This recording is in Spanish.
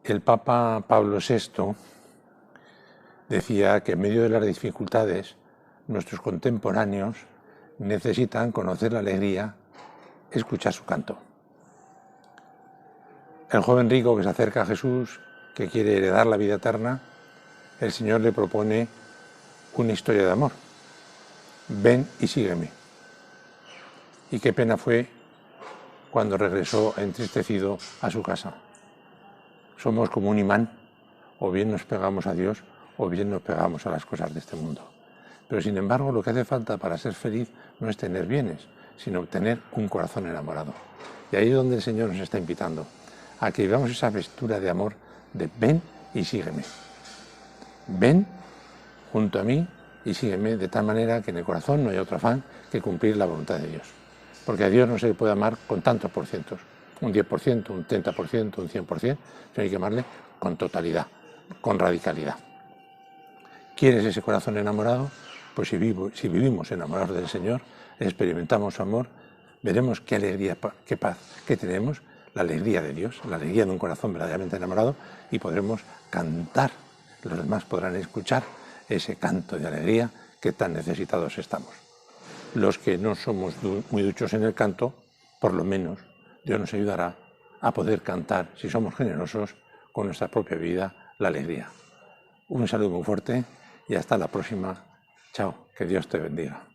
El Papa Pablo VI decía que en medio de las dificultades nuestros contemporáneos necesitan conocer la alegría, escuchar su canto. El joven rico que se acerca a Jesús, que quiere heredar la vida eterna, el Señor le propone una historia de amor. Ven y sígueme. Y qué pena fue cuando regresó entristecido a su casa. Somos como un imán, o bien nos pegamos a Dios, o bien nos pegamos a las cosas de este mundo. Pero sin embargo, lo que hace falta para ser feliz no es tener bienes, sino tener un corazón enamorado. Y ahí es donde el Señor nos está invitando, a que vivamos esa aventura de amor de ven y sígueme. Ven junto a mí y sígueme de tal manera que en el corazón no haya otro afán que cumplir la voluntad de Dios. Porque a Dios no se le puede amar con tantos porcientos, un 10%, un 30%, un 100%, sino hay que amarle con totalidad, con radicalidad. ¿Quieres ese corazón enamorado? Pues si vivimos enamorados del Señor, experimentamos su amor, veremos qué alegría, qué paz que tenemos, la alegría de Dios, la alegría de un corazón verdaderamente enamorado, y podremos cantar. Los demás podrán escuchar ese canto de alegría que tan necesitados estamos. Los que no somos muy duchos en el canto, por lo menos Dios nos ayudará a poder cantar, si somos generosos, con nuestra propia vida, la alegría. Un saludo muy fuerte y hasta la próxima. Chao, que Dios te bendiga.